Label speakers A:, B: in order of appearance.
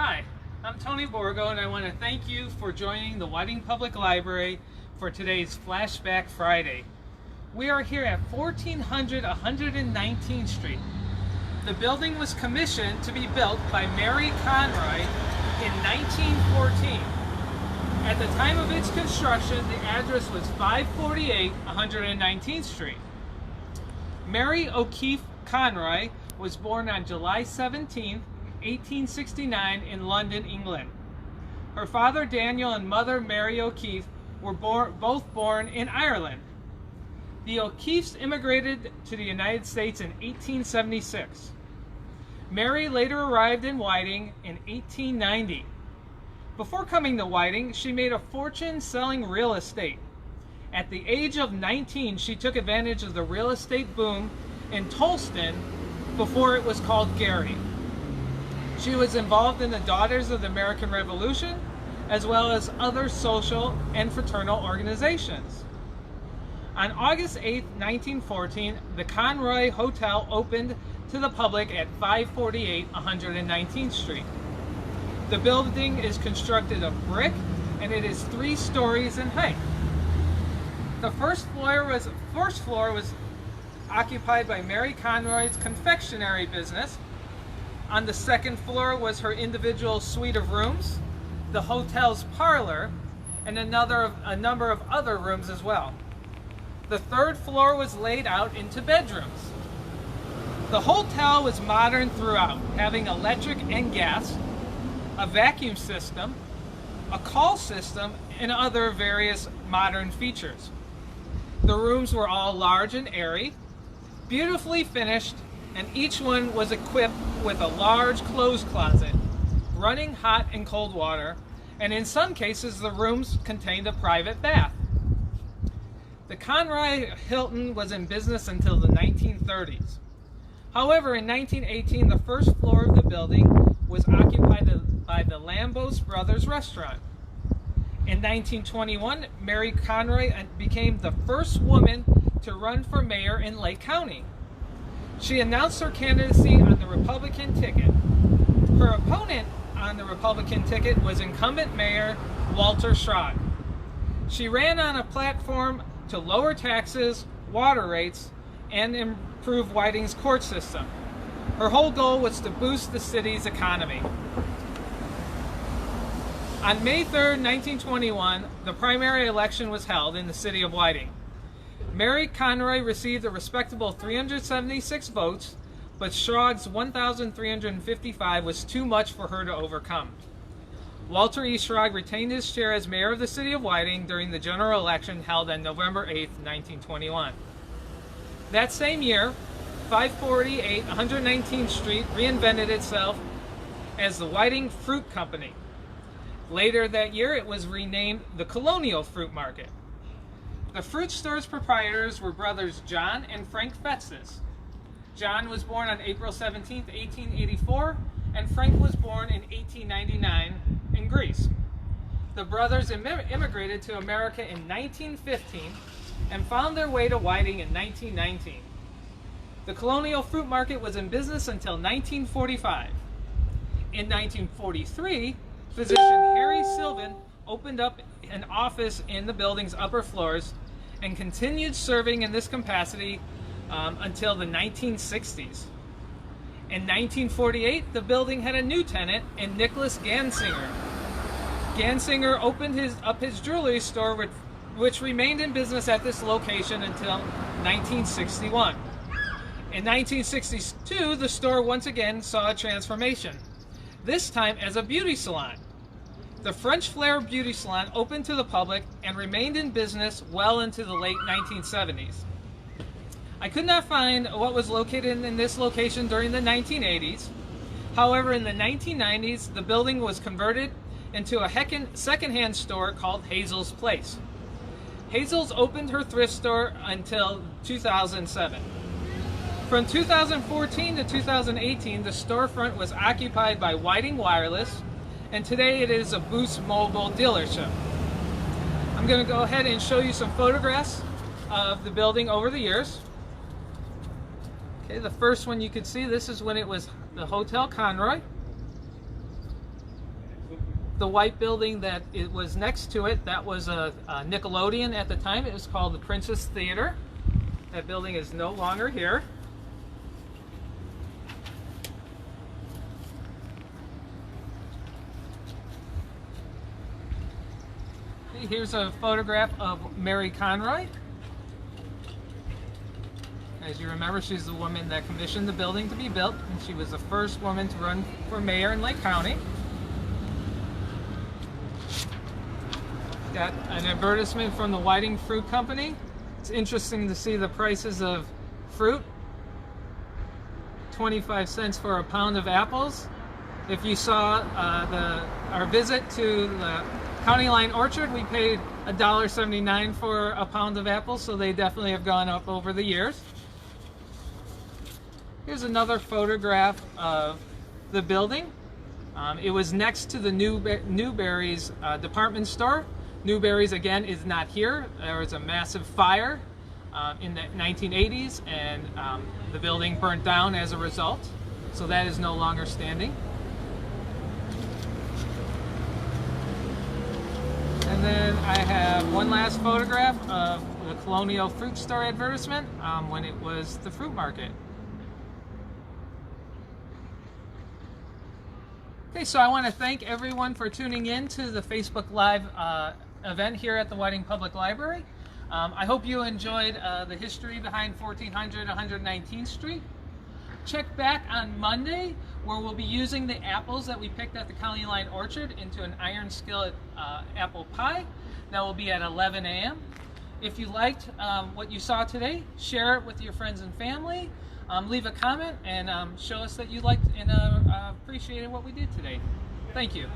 A: Hi, I'm Tony Borgo, and I want to thank you for joining the Whiting Public Library for today's Flashback Friday. We are here at 1400 119th Street. The building was commissioned to be built by Mary Conroy in 1914. At the time of its construction, the address was 548 119th Street. Mary O'Keefe Conroy was born on July 17, 1869 in London, England. Her father Daniel and mother Mary O'Keefe were both born in Ireland. The O'Keefes immigrated to the United States in 1876. Mary later arrived in Whiting in 1890. Before coming to Whiting, she made a fortune selling real estate. At the age of 19, she took advantage of the real estate boom in Tolston before it was called Gary. She was involved in the Daughters of the American Revolution, as well as other social and fraternal organizations. On August 8, 1914, the Conroy Hotel opened to the public at 548 119th Street. The building is constructed of brick and it is 3 stories in height. The first floor was occupied by Mary Conroy's confectionery business. On the second floor was her individual suite of rooms, the hotel's parlor, and a number of other rooms as well. The third floor was laid out into bedrooms. The hotel was modern throughout, having electric and gas, a vacuum system, a call system, and other various modern features. The rooms were all large and airy, beautifully finished, and each one was equipped with a large clothes closet, running hot and cold water, and in some cases the rooms contained a private bath. The Conroy Hilton was in business until the 1930s. However, in 1918, the first floor of the building was occupied by the Lambos Brothers restaurant. In 1921, Mary Conroy became the first woman to run for mayor in Lake County. She announced her candidacy on the Republican ticket. Her opponent on the Republican ticket was incumbent mayor Walter Schrod. She ran on a platform to lower taxes, water rates, and improve Whiting's court system. Her whole goal was to boost the city's economy. On May 3, 1921, the primary election was held in the city of Whiting. Mary Conroy received a respectable 376 votes, but Schrod's 1,355 was too much for her to overcome. Walter E. Schrod retained his chair as mayor of the city of Whiting during the general election held on November 8, 1921. That same year, 548 119th Street reinvented itself as the Whiting Fruit Company. Later that year, it was renamed the Colonial Fruit Market. The fruit store's proprietors were brothers John and Frank Fetzes. John was born on April 17, 1884, and Frank was born in 1899 in Greece. The brothers immigrated to America in 1915 and found their way to Whiting in 1919. The Colonial Fruit Market was in business until 1945. In 1943, physician Harry Sylvan opened up an office in the building's upper floors and continued serving in this capacity until the 1960s. In 1948, the building had a new tenant in Nicholas Gansinger. Gansinger opened up his jewelry store, which remained in business at this location until 1961. In 1962, the store once again saw a transformation, this time as a beauty salon. The French Flair Beauty Salon opened to the public and remained in business well into the late 1970s. I could not find what was located in this location during the 1980s. However, in the 1990s, the building was converted into a secondhand store called Hazel's Place. Hazel's opened her thrift store until 2007. From 2014 to 2018, the storefront was occupied by Whiting Wireless, and today it is a Boost Mobile dealership. I'm going to go ahead and show you some photographs of the building over the years. Okay, the first one you can see, this is when it was the Hotel Conroy. The white building that it was next to it, that was a Nickelodeon at the time. It was called the Princess Theater. That building is no longer here. Here's a photograph of Mary Conroy. As you remember, she's the woman that commissioned the building to be built, and she was the first woman to run for mayor in Lake County. Got an advertisement from the Whiting Fruit Company. It's interesting to see the prices of fruit. 25 cents for a pound of apples. If you saw our visit to the County Line Orchard, we paid $1.79 for a pound of apples, so they definitely have gone up over the years. Here's another photograph of the building. It was next to the Newberry's department store. Newberry's, again, is not here. There was a massive fire in the 1980s, and the building burnt down as a result, so that is no longer standing. And then I have one last photograph of the Colonial Fruit Store advertisement when it was the fruit market. Okay, so I want to thank everyone for tuning in to the Facebook Live event here at the Whiting Public Library. I hope you enjoyed the history behind 1400 119th Street. Check back on Monday, where we'll be using the apples that we picked at the County Line Orchard into an iron skillet apple pie. That will be at 11 a.m. If you liked what you saw today, share it with your friends and family. Leave a comment and show us that you liked and appreciated what we did today. Thank you.